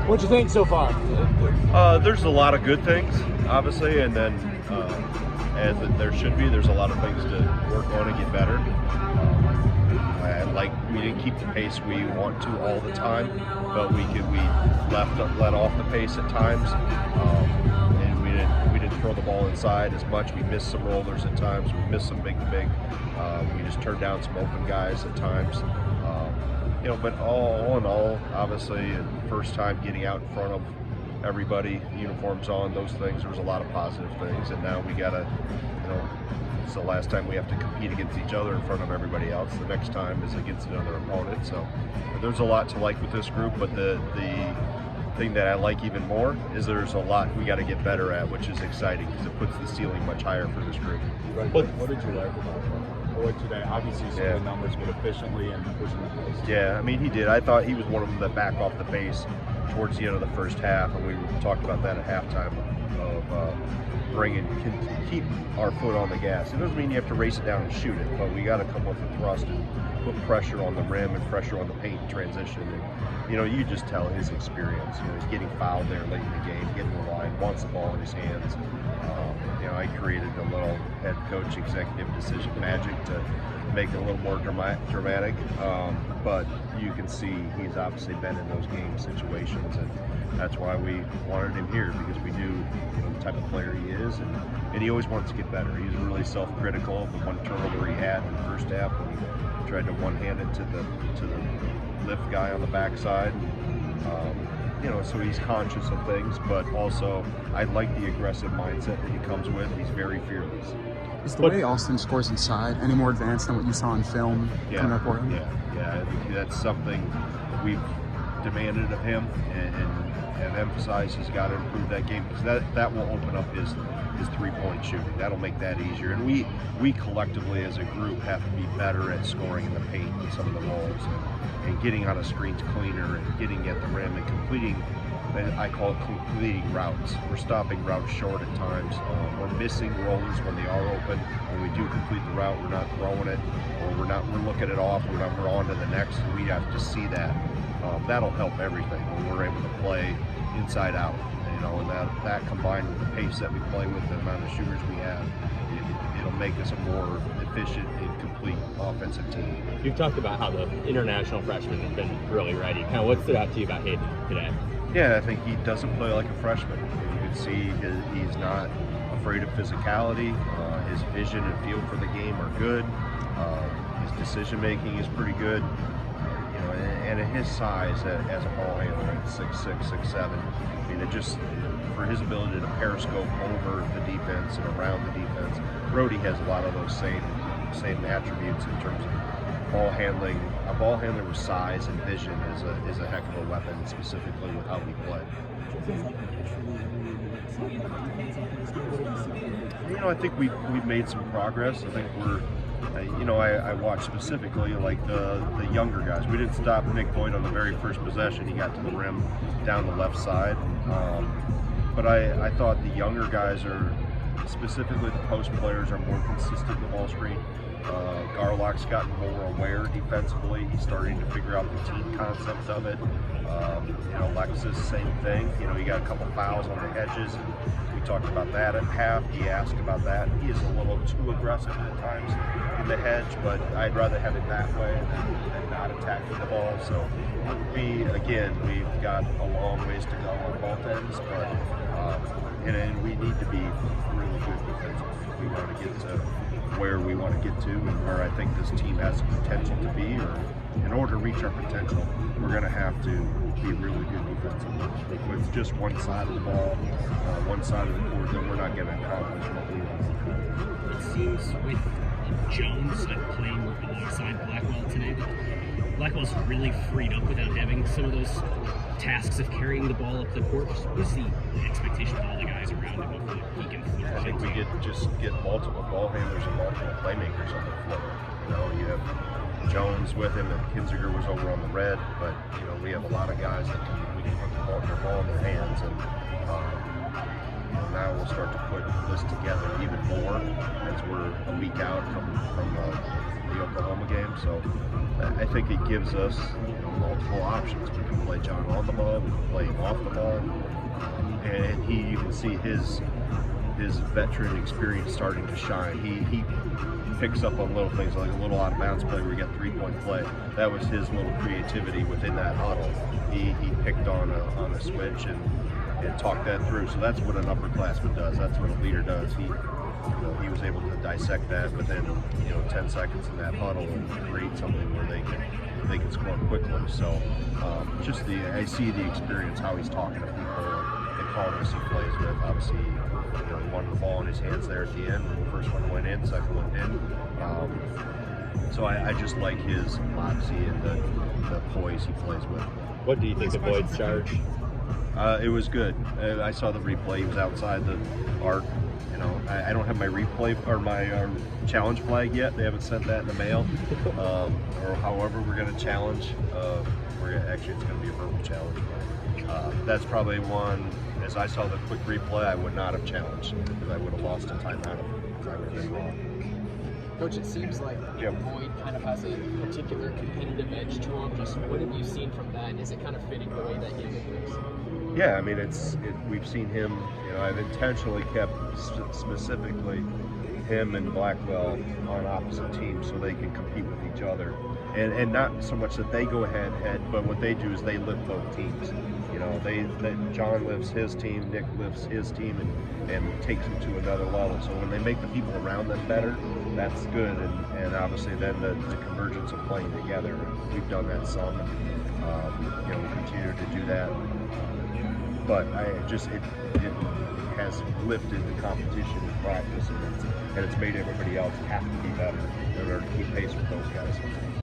What'd you think so far? There's a lot of good things, obviously, and then as there should be, there's a lot of things to work on and get better. We didn't keep the pace we want to all the time, but we let off the pace at times, and we didn't throw the ball inside as much. We missed some rollers at times. We missed some big. We just turned down some open guys at times. But all in all, obviously, first time getting out in front of everybody, uniforms on, those things, there was a lot of positive things, and now we gotta, it's the last time we have to compete against each other in front of everybody else. The next time is against another opponent. So there's a lot to like with this group, but the thing that I like even more is there's a lot we got to get better at, which is exciting because it puts the ceiling much higher for this group. What did you like about Boyd today? Obviously, some of the numbers, but efficiently and pushing the pace. Yeah, I mean, he did. I thought he was one of them that back off the pace towards the end of the first half, and we talked about that at halftime of keep our foot on the gas. It doesn't mean you have to race it down and shoot it, but we got to come with a thrust and put pressure on the rim and pressure on the paint in transition. And, you just tell his experience. He's getting fouled there late in the game, getting the line, wants the ball in his hands. I created a little head coach executive decision magic to make it a little more dramatic, but you can see he's obviously been in those game situations, and that's why we wanted him here, because we knew the type of player he is, and he always wants to get better. He's really self-critical of the one turnover he had in the first half when he tried to one-hand it to the lift guy on the backside. So he's conscious of things, but also I like the aggressive mindset that he comes with. He's very fearless. Is the way Austin scores inside any more advanced than what you saw in film coming up for him? Yeah, I think that's something we've demanded of him and have emphasized he's got to improve that game, because that will open up his three-point shooting. That'll make that easier. And we collectively as a group have to be better at scoring in the paint with some of the rolls and getting out of screens cleaner and getting at the rim and completing, I call it completing routes. We're stopping routes short at times. We're missing rollers when they are open. When we do complete the route, we're not throwing it, or we're looking it off, we're on to the next, and we have to see that. That'll help everything when we're able to play inside out. And that combined with the pace that we play with, the amount of shooters we have, it'll make us a more efficient and complete offensive team. You've talked about how the international freshman has been really ready. Kind of what stood out to you about Hayden today? Yeah, I think he doesn't play like a freshman. You can see he's not afraid of physicality. His vision and feel for the game are good. His decision making is pretty good. And at his size as a ball handler at 6'6", 6'7", I mean, it just, for his ability to periscope over the defense and around the defense, Brody has a lot of those same attributes in terms of ball handling. A ball handler with size and vision is a heck of a weapon, specifically with how we play. I think we've made some progress. I think we're. I watched specifically like the younger guys. We didn't stop Nick Boyd on the very first possession. He got to the rim down the left side. But I thought the younger guys are, specifically the post players, are more consistent in the ball screen. Garlock's gotten more aware defensively. He's starting to figure out the team concept of it. Alexis, same thing. He got a couple fouls on the edges, and we talked about that at half. He asked about that. He is a little too aggressive at times in the hedge, but I'd rather have it that way than not attacking the ball. So we've got a long ways to go on both ends, but and we need to be really good defensively if we want to get to where we want to get to and where I think this team has the potential to be. Or in order to reach our potential, we're going to have to be really good defensively. With just one side of the ball, one side of the court, then we're not going to accomplish what we want. It seems with Jones playing alongside Blackwell today, Blackwell's really freed up without having some of those tasks of carrying the ball up the court. What's the expectation of all the guys around him if he can flourish? I think we get multiple ball handlers and multiple playmakers on the floor. You have Jones with him, and Kinziger was over on the red, but we have a lot of guys that we can put their ball in their hands, and now we'll start to put this together even more as we're a week out from the Oklahoma game. So I think it gives us multiple options. We can play John on the ball, we can play him off the ball, and you can see his veteran experience starting to shine. He picks up on little things like a little out of bounds play where we get 3-point play. That was his little creativity within that huddle. He picked on a switch and talked that through. So that's what an upperclassman does. That's what a leader does. He was able to dissect that within 10 seconds in that huddle and create something where they can score quickly. So I see the experience, how he's talking to people, the calmness he plays with. Obviously, he wanted the ball in his hands there at the end. The first one went in, second one didn't. So I just like his moxie and the poise he plays with. What do you think of Boyd's charge? It was good. I saw the replay. He was outside the arc. I don't have my replay or my challenge flag yet. They haven't sent that in the mail. Or however we're going to challenge. Actually, it's going to be a verbal challenge. But that's probably one. As I saw the quick replay, I would not have challenged because I would have lost a timeout because I would have been wrong. Coach, it seems like Boyd kind of has a particular competitive edge to him. Just what have you seen from that? Is it kind of fitting the way that game is? Yeah, I mean, we've seen him. I've intentionally kept specifically him and Blackwell on opposite teams so they can compete with each other, and not so much that they go head, but what they do is they lift both teams. John lifts his team, Nick lifts his team, and takes them to another level. So when they make the people around them better, that's good, and obviously then the convergence of playing together. We've done that some, and we continue to do that. But it has lifted the competition in practice, and it's made everybody else have to be better in order to keep pace with those guys.